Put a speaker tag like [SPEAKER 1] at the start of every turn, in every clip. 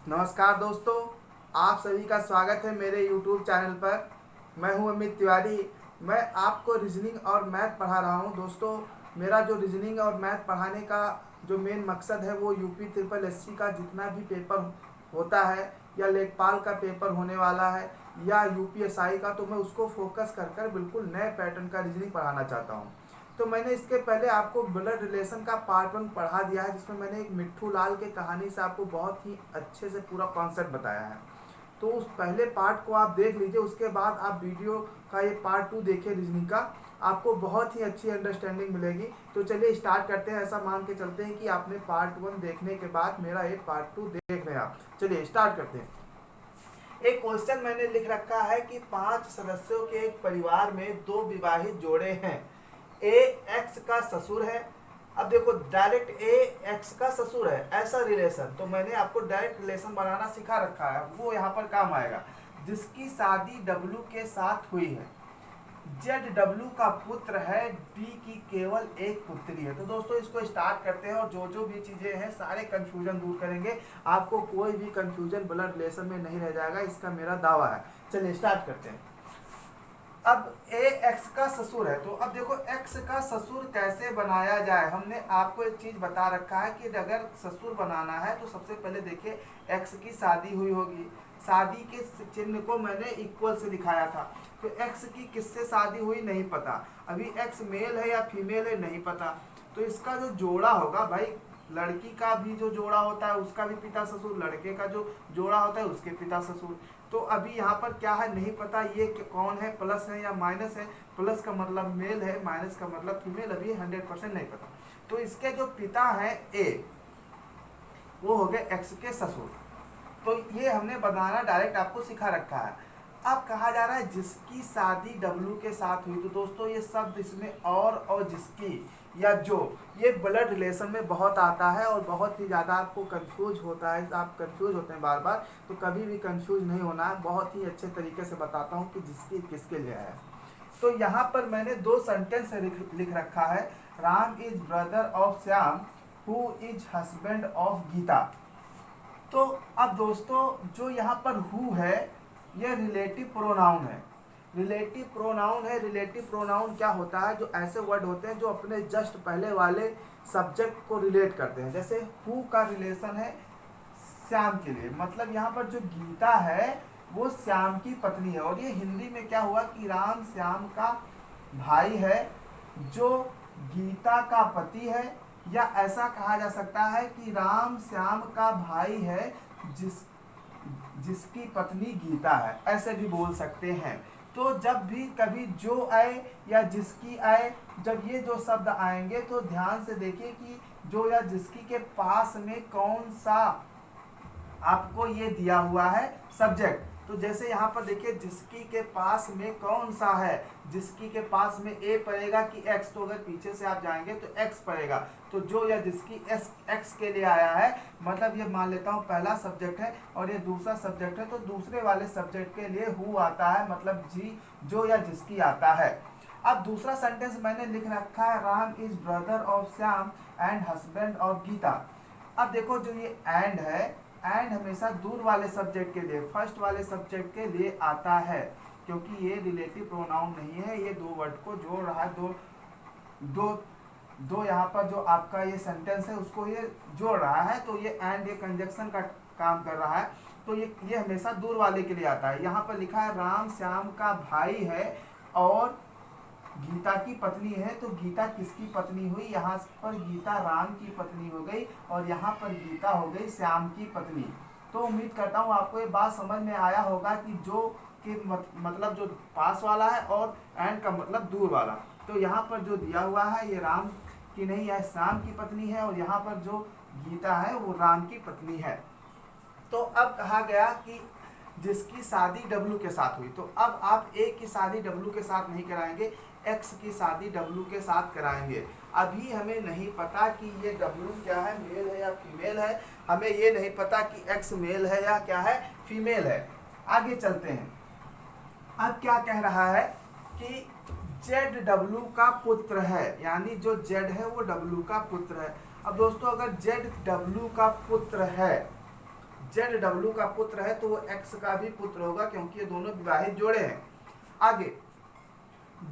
[SPEAKER 1] नमस्कार दोस्तों, आप सभी का स्वागत है मेरे YouTube चैनल पर। मैं हूं अमित तिवारी। मैं आपको रीजनिंग और मैथ पढ़ा रहा हूं। दोस्तों, मेरा जो रीजनिंग और मैथ पढ़ाने का जो मेन मकसद है वो यूपी ट्रिपल एससी का जितना भी पेपर होता है या लेखपाल का पेपर होने वाला है या यूपीएसआई का, तो मैं उसको फोकस कर कर बिल्कुल नए पैटर्न का रीजनिंग पढ़ाना चाहता हूँ। तो मैंने इसके पहले आपको ब्लड रिलेशन का पार्ट 1 पढ़ा दिया है, जिसमें मैंने एक मिट्ठू लाल के कहानी से आपको बहुत ही अच्छे से पूरा कॉन्सेप्ट बताया है। तो उस पहले पार्ट को आप देख लीजिए, उसके बाद आप वीडियो का ये पार्ट 2 देखिए रीजनिंग का। आपको बहुत ही अच्छी अंडरस्टैंडिंग मिलेगी। तो चलिए स्टार्ट करते हैं। ऐसा मान के चलते हैं कि आपने पार्ट 1 देखने के बाद मेरा ये पार्ट 2 देख रहे हैं आप। चलिए स्टार्ट करते हैं। एक क्वेश्चन मैंने लिख रखा है कि 5 सदस्यों के एक परिवार में 2 विवाहित जोड़े हैं। ए एक्स का ससुर है। अब देखो, डायरेक्ट ए एक्स का ससुर है, ऐसा रिलेशन। तो मैंने आपको डायरेक्ट रिलेशन बनाना सिखा रखा है, वो यहाँ पर काम आएगा। जिसकी शादी डब्लू के साथ हुई है। जेड डब्लू का पुत्र है, डी की केवल एक पुत्री है। तो दोस्तों, इसको स्टार्ट करते हैं और जो जो भी चीजें हैं सारे कंफ्यूजन दूर करेंगे। आपको कोई भी कंफ्यूजन ब्लड रिलेशन में नहीं रह जाएगा, इसका मेरा दावा है। चलिए स्टार्ट करते हैं। अब ए एक्स का ससुर है, तो अब देखो एक्स का ससुर कैसे बनाया जाए। हमने आपको एक चीज बता रखा है कि अगर ससुर बनाना है तो सबसे पहले देखिए एक्स की शादी हुई होगी। शादी के चिन्ह को मैंने इक्वल से दिखाया था। तो एक्स की किससे शादी हुई नहीं पता, अभी एक्स मेल है या फीमेल है नहीं पता। तो इसका जो जोड़ा होगा भाई, लड़की का भी जो जोड़ा होता है उसका भी पिता ससुर, लड़के का जो जोड़ा होता है उसके पिता ससुर। तो अभी यहाँ पर क्या है नहीं पता, ये कौन है, प्लस है या माइनस है। प्लस का मतलब मेल है, माइनस का मतलब फीमेल, अभी 100% नहीं पता। तो इसके जो पिता हैं ए, वो हो गए एक्स के ससुर। तो ये हमने बनाना डायरेक्ट आपको सिखा रखा है। अब कहा जा रहा है जिसकी शादी डब्लू के साथ हुई। तो दोस्तों, ये शब्द इसमें और जिसकी या जो, ये ब्लड रिलेशन में बहुत आता है और बहुत ही ज़्यादा आपको कंफ्यूज होता है। आप कंफ्यूज होते हैं बार बार, तो कभी भी कंफ्यूज नहीं होना है। बहुत ही अच्छे तरीके से बताता हूँ कि जिसकी किसके लिए है। तो यहाँ पर मैंने 2 सेंटेंस लिख रखा है। Ram is brother of Shyam who is husband of Geeta. तो अब दोस्तों, जो यहाँ पर हु है यह रिलेटिव प्रोनाउन है। रिलेटिव प्रोनाउन है। रिलेटिव प्रोनाउन क्या होता है, जो ऐसे वर्ड होते हैं जो अपने जस्ट पहले वाले सब्जेक्ट को रिलेट करते हैं। जैसे हु का रिलेशन है श्याम के लिए, मतलब यहाँ पर जो गीता है वो श्याम की पत्नी है। और ये हिंदी में क्या हुआ कि राम श्याम का भाई है जो गीता का पति है, या ऐसा कहा जा सकता है कि राम श्याम का भाई है जिसकी पत्नी गीता है, ऐसे भी बोल सकते हैं। तो जब भी कभी जो आए या जिसकी आए, जब ये जो शब्द आएंगे तो ध्यान से देखिए कि जो या जिसकी के पास में कौन सा आपको ये दिया हुआ है सब्जेक्ट। तो जैसे यहाँ पर देखिए जिसकी के पास में कौन सा है, जिसकी के पास में ए पड़ेगा कि एक्स, तो अगर पीछे से आप जाएंगे तो एक्स पड़ेगा। तो जो या जिसकी एक्स के लिए आया है, मतलब ये मान लेता हूँ पहला सब्जेक्ट है और ये दूसरा सब्जेक्ट है, तो दूसरे वाले सब्जेक्ट के लिए हु आता है, मतलब जी जो या जिसकी आता है। अब दूसरा सेंटेंस मैंने लिख रखा है, Ram is brother of Shyam and husband of Geeta. अब देखो जो ये एंड है, एंड हमेशा दूर वाले सब्जेक्ट के लिए, फर्स्ट वाले सब्जेक्ट के लिए आता है, क्योंकि ये रिलेटिव प्रोनाउन नहीं है। ये 2 वर्ड को जोड़ रहा है, दो यहाँ पर जो आपका ये सेंटेंस है उसको ये जोड़ रहा है। तो ये एंड, ये कंजक्शन का काम कर रहा है। तो ये हमेशा दूर वाले के लिए आता है। यहाँ पर लिखा है राम श्याम का भाई है और गीता की पत्नी है। तो गीता किसकी पत्नी हुई, यहाँ पर गीता राम की पत्नी हो गई और यहाँ पर गीता हो गई श्याम की पत्नी। तो उम्मीद करता हूँ आपको ये बात समझ में आया होगा कि जो कि मतलब जो पास वाला है और एंड का मतलब दूर वाला। तो यहाँ पर जो दिया हुआ है ये राम की नहीं है, श्याम की पत्नी है, और यहाँ पर जो गीता है वो राम की पत्नी है। तो अब कहा गया कि जिसकी शादी डब्लू के साथ हुई। तो अब आप ए की शादी डब्लू के साथ नहीं कराएंगे, एक्स की शादी डब्लू के साथ कराएंगे। अभी हमें नहीं पता कि ये डब्लू क्या है, मेल है या फीमेल है। हमें ये नहीं पता कि एक्स मेल है या क्या है, फीमेल है। आगे चलते हैं। अब क्या कह रहा है कि जेड डब्लू का पुत्र है, यानी जो जेड है वो डब्लू का पुत्र है। अब दोस्तों, अगर जेड डब्लू का पुत्र है जेड डब्ल्यू का पुत्र है तो वो एक्स का भी पुत्र होगा, क्योंकि ये दोनों विवाहित जोड़े हैं। आगे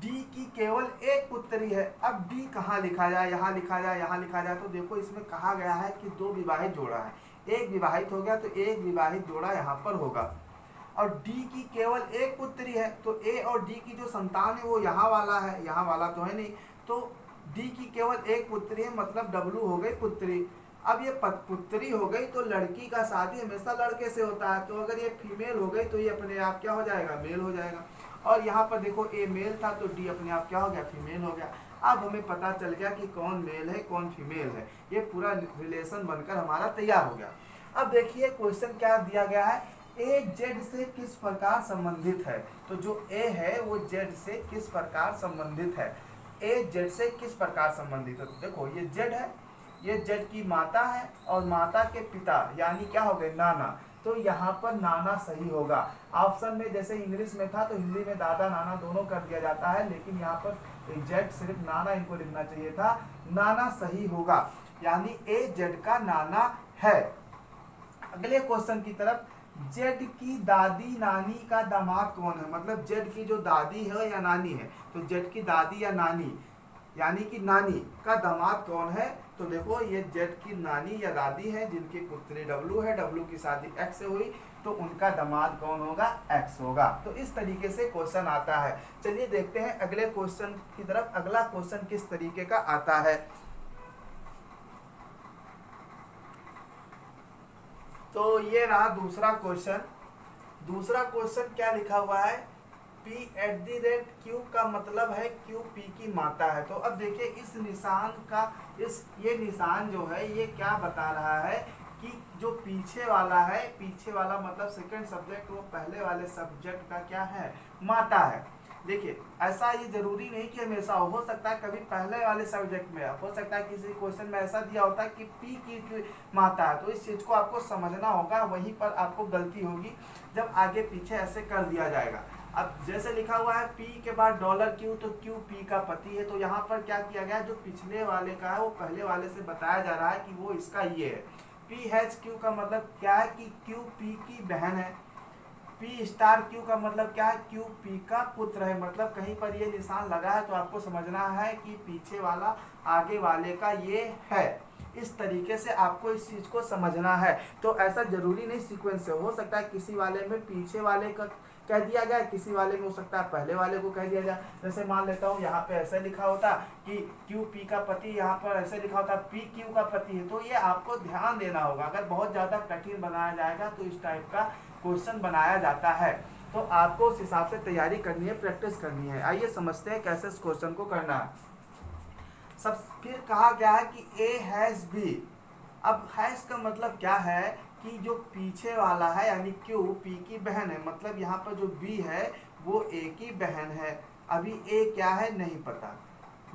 [SPEAKER 1] डी की केवल एक पुत्री है। अब डी कहाँ लिखा जाए, यहाँ लिखा जाए, यहाँ लिखा जाए, तो देखो इसमें कहा गया है कि दो विवाहित जोड़ा है, एक विवाहित हो गया तो एक विवाहित जोड़ा यहाँ पर होगा। और डी की केवल एक पुत्री है तो ए और डी की जो संतान है वो यहाँ वाला है, यहाँ वाला तो है नहीं, तो डी की केवल एक पुत्री है, मतलब डब्लू हो गई पुत्री। अब ये पुत्री हो गई तो लड़की का शादी हमेशा लड़के से होता है, तो अगर ये फीमेल हो गई तो ये अपने आप क्या हो जाएगा, मेल हो जाएगा। और यहाँ पर देखो ए मेल था तो डी अपने आप क्या हो गया, फीमेल हो गया। अब हमें पता चल गया कि कौन मेल है कौन फीमेल है, ये पूरा रिलेशन बनकर हमारा तैयार हो गया। अब देखिए क्वेश्चन क्या दिया गया है, ए जेड से किस प्रकार संबंधित है। तो जो ए है वो जेड से किस प्रकार संबंधित है, ए जेड से किस प्रकार संबंधित है। तो देखो ये जेड है, ये जेड की माता है और माता के पिता यानी क्या हो गए, नाना, तो यहाँ पर नाना सही होगा। ऑप्शन में जैसे इंग्लिश में था तो हिंदी में दादा नाना दोनों कर दिया जाता है, लेकिन यहाँ पर जेड सिर्फ नाना इनको लिखना चाहिए था, नाना सही होगा, यानी ए जेड का नाना है। अगले क्वेश्चन की तरफ, जेड की दादी नानी का दामाद कौन है, मतलब जेड की जो दादी है या नानी है, तो जेड की दादी या नानी यानी कि नानी का दामाद कौन है। तो देखो ये जेड की नानी या दादी है जिनकी पुत्री डब्लू है, डब्लू की शादी एक्स से हुई, तो उनका दामाद कौन होगा, एक्स होगा। तो इस तरीके से क्वेश्चन आता है। चलिए देखते हैं अगले क्वेश्चन की तरफ, अगला क्वेश्चन किस तरीके का आता है। तो ये रहा दूसरा क्वेश्चन। दूसरा क्वेश्चन क्या लिखा हुआ है, P@Q का मतलब है Q P की माता है। तो अब देखिए इस निशान का, ये निशान जो है ये क्या बता रहा है कि जो पीछे वाला है, पीछे वाला मतलब सेकंड सब्जेक्ट, वो पहले वाले सब्जेक्ट का क्या है, माता है। देखिए ऐसा ये जरूरी नहीं कि हमेशा हो सकता है कभी पहले वाले सब्जेक्ट में, हो सकता है किसी क्वेश्चन में ऐसा दिया होता है कि P की माता है, तो इस चीज को आपको समझना होगा, वहीं पर आपको गलती होगी जब आगे पीछे ऐसे कर दिया जाएगा। अब जैसे लिखा हुआ है P के बाद $Q, तो Q P का पति है, तो यहाँ पर क्या किया गया, जो पिछले वाले का है वो पहले वाले से बताया जा रहा है कि वो इसका ये है। PHQ का मतलब क्या है कि Q P की बहन है। P*Q का मतलब क्या है, Q P का पुत्र है। मतलब कहीं पर ये निशान लगा है तो आपको समझना है कि पीछे वाला आगे वाले का ये है। इस तरीके से आपको इस चीज को समझना है। तो ऐसा जरूरी नहीं सीक्वेंस से, हो सकता है किसी वाले में पीछे वाले का कह दिया गया, किसी वाले में हो सकता है पहले वाले को कह दिया जाए। जैसे मान लेता हूँ यहाँ पे ऐसा लिखा होता कि Q P का पति, यहाँ पर ऐसे लिखा होता P Q का पति है। तो ये आपको ध्यान देना होगा, अगर बहुत ज़्यादा कठिन बनाया जाएगा तो इस टाइप का क्वेश्चन बनाया जाता है, तो आपको उस हिसाब से तैयारी करनी है, प्रैक्टिस करनी है। आइए समझते हैं कैसे इस क्वेश्चन को करना है। सब फिर कहा गया है कि A हैज़ B। अब हैज़ का मतलब क्या है कि जो पीछे वाला है यानी Q P की बहन है, मतलब यहाँ पर जो B है वो A की बहन है। अभी A क्या है नहीं पता,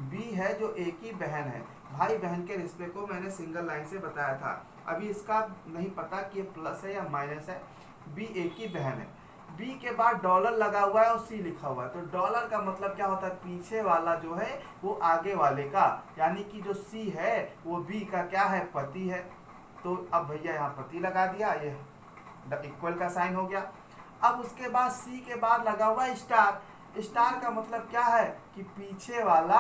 [SPEAKER 1] B है जो A की बहन है। भाई बहन के रिश्ते को मैंने सिंगल लाइन से बताया था, अभी इसका नहीं पता कि प्लस है या माइनस है। B A की बहन है, B के बाद $, लगा हुआ है और C लिखा हुआ है, तो $, का मतलब क्या होता है, पीछे वाला जो है वो आगे वाले का, यानी कि जो C है वो B का क्या है, पति है। तो अब भैया यहाँ पति लगा दिया, ये इक्वल का साइन हो गया। अब उसके बाद C के बाद लगा हुआ है स्टार। स्टार का मतलब क्या है कि पीछे वाला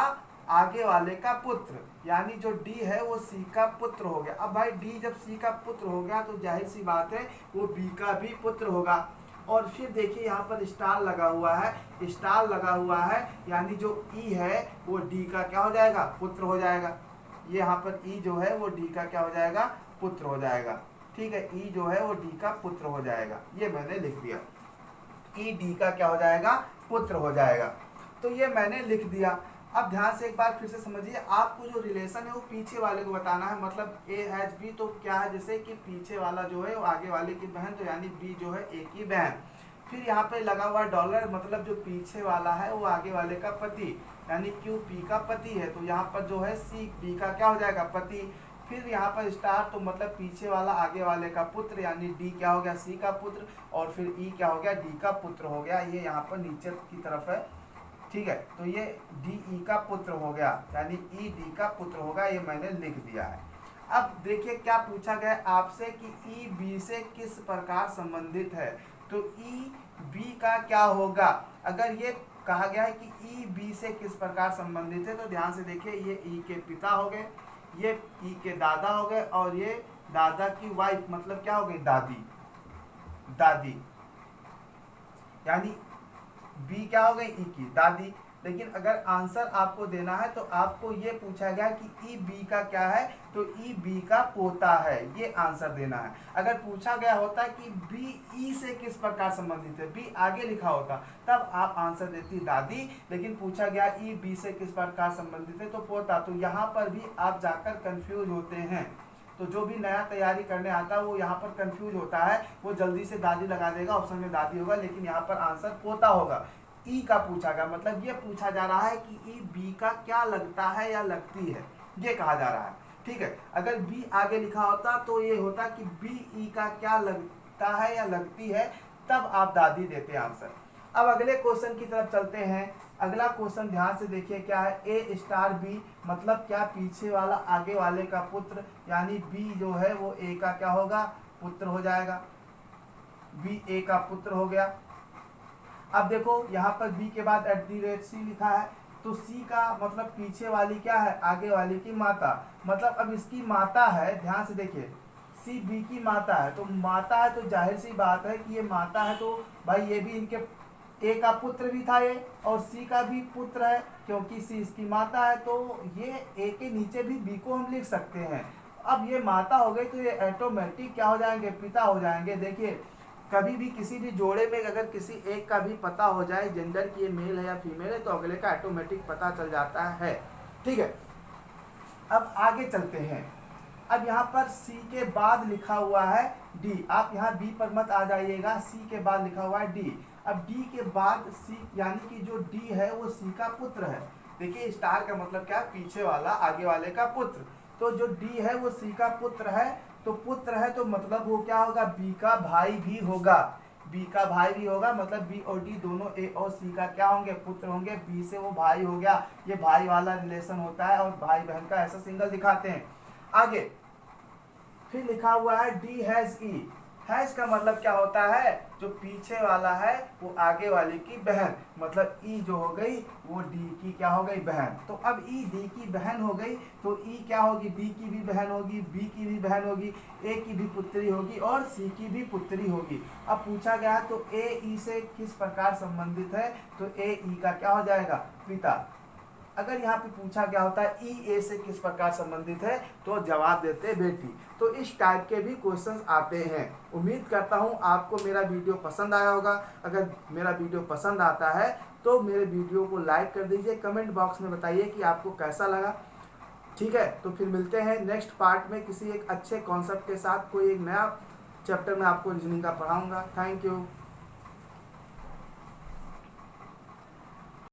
[SPEAKER 1] आगे वाले का पुत्र, यानी जो D है वो C का पुत्र हो गया। अब भाई D जब C का पुत्र हो गया तो जाहिर सी बात है वो B का भी पुत्र होगा। और फिर देखिए यहाँ पर स्टार लगा हुआ है, स्टार लगा हुआ है यानी जो E है वो D का क्या हो जाएगा, पुत्र हो जाएगा। ये यहाँ पर E जो है वो D का क्या हो जाएगा, पुत्र हो जाएगा। ठीक है, E जो है वो D का पुत्र हो जाएगा, ये मैंने लिख दिया, E D का क्या हो जाएगा, पुत्र हो जाएगा। तो ये मैंने लिख दिया। अब ध्यान से एक बार फिर से समझिए, आपको जो रिलेशन है वो पीछे वाले को बताना है। मतलब A हैज़ B, तो क्या है जैसे कि पीछे वाला जो है वो आगे वाले की बहन, तो यानी B जो है A की बहन। फिर यहाँ पे लगा हुआ $, मतलब जो पीछे वाला है वो आगे वाले का पति, यानी Q P का पति है, तो यहाँ पर जो है C B का क्या हो जाएगा, पति। फिर यहाँ पर स्टार, तो मतलब पीछे वाला आगे वाले का पुत्र, यानी D क्या हो गया, C का पुत्र, और फिर E क्या हो गया, D का पुत्र हो गया। ये यहाँ पर नीचे की तरफ है, ठीक है, तो ये D E का पुत्र हो गया, यानी E D का पुत्र होगा, ये मैंने लिख दिया है। अब देखिए क्या पूछा गया आपसे कि ई बी से किस प्रकार संबंधित है। तो ई बी का क्या होगा, अगर ये कहा गया है कि ई बी से किस प्रकार संबंधित है, तो ध्यान से देखिए, ये ई के पिता हो गए, ये ई के दादा हो गए, और ये दादा की वाइफ मतलब क्या हो गई, दादी। दादी यानी बी क्या हो गई, ई की दादी। लेकिन अगर आंसर आपको देना है तो आपको ये पूछा गया कि ई बी का क्या है, तो ई बी का पोता है, ये आंसर देना है। अगर पूछा गया होता कि बी ई से किस प्रकार संबंधित है, बी आगे लिखा होता, तब आप आंसर देती दादी। लेकिन पूछा गया ई बी से किस प्रकार संबंधित है, तो पोता। तो यहाँ पर भी आप जाकर कंफ्यूज होते हैं। तो जो भी नया तैयारी करने आता है वो यहाँ पर कंफ्यूज होता है, वो जल्दी से दादी लगा देगा, ऑप्शन में दादी होगा, लेकिन यहाँ पर आंसर पोता होगा। ई का पूछा गया, मतलब ये पूछा जा रहा है कि ई बी का क्या लगता है या लगती है, ये कहा जा रहा है। ठीक है, अगर बी आगे लिखा होता तो ये होता कि बी ई का क्या लगता है या लगती है, तब आप दादी देते आंसर। अब अगले क्वेश्चन की तरफ चलते हैं। अगला क्वेश्चन ध्यान से देखिए क्या है, ए स्टार बी मतलब क्या पीछे वाला आगे वाले का पुत्र, यानी बी जो है वो ए का क्या होगा, पुत्र हो जाएगा। बी ए का पुत्र हो गया। अब देखो यहाँ पर बी के बाद @C लिखा है, तो सी का मतलब पीछे वाली क्या है, आगे वाली की माता। मतलब अब इसकी माता है, ध्यान से देखिए, सी बी की माता है, तो माता है तो जाहिर सी बात है कि ये माता है, तो भाई ये भी इनके ए का पुत्र भी था ये, और सी का भी पुत्र है, क्योंकि सी इसकी माता है, तो ये ए के नीचे भी बी को हम लिख सकते हैं। अब ये माता हो गई तो ये ऑटोमेटिक क्या हो जाएंगे, पिता हो जाएंगे। देखिए कभी भी किसी भी जोड़े में अगर किसी एक का भी पता हो जाए जेंडर की ये मेल है या फीमेल है, तो अगले का ऑटोमेटिक पता चल जाता है। ठीक है, अब आगे चलते हैं। अब यहाँ पर सी के बाद लिखा हुआ है डी, आप यहाँ बी पर मत आ जाइएगा, सी के बाद लिखा हुआ है डी। अब डी के बाद सी, यानी कि जो डी है वो सी का पुत्र है। देखिए स्टार का मतलब क्या, पीछे वाला आगे वाले का पुत्र, तो जो डी है वो सी का पुत्र है, तो पुत्र है तो मतलब वो क्या होगा, बी का भाई भी होगा। बी का भाई भी होगा, मतलब बी और डी दोनों ए और सी का क्या होंगे, पुत्र होंगे। बी से वो भाई हो गया, ये भाई वाला रिलेशन होता है, और भाई बहन का ऐसा सिंगल दिखाते हैं। आगे फिर लिखा हुआ है डी हैज ई। हैज का मतलब क्या होता है, जो पीछे वाला है वो आगे वाले की बहन, मतलब ई जो हो गई वो डी की क्या हो गई, बहन। तो अब ई डी की बहन हो गई, तो ई क्या होगी, डी की भी बहन होगी, बी की भी बहन होगी, ए की भी पुत्री होगी, और सी की भी पुत्री होगी। अब पूछा गया तो ए ई से किस प्रकार संबंधित है, तो ए ई का क्या हो जाएगा, पिता। अगर यहाँ पे पूछा गया होता है ई ए से किस प्रकार संबंधित है, तो जवाब देते बेटी। तो इस टाइप के भी क्वेश्चंस आते हैं। उम्मीद करता हूँ आपको मेरा वीडियो पसंद आया होगा। अगर मेरा वीडियो पसंद आता है तो मेरे वीडियो को लाइक कर दीजिए, कमेंट बॉक्स में बताइए कि आपको कैसा लगा। ठीक है, तो फिर मिलते हैं नेक्स्ट पार्ट में किसी एक अच्छे कॉन्सेप्ट के साथ। कोई एक नया चैप्टर में आपको रीजनिंग का पढ़ाऊँगा। Thank you.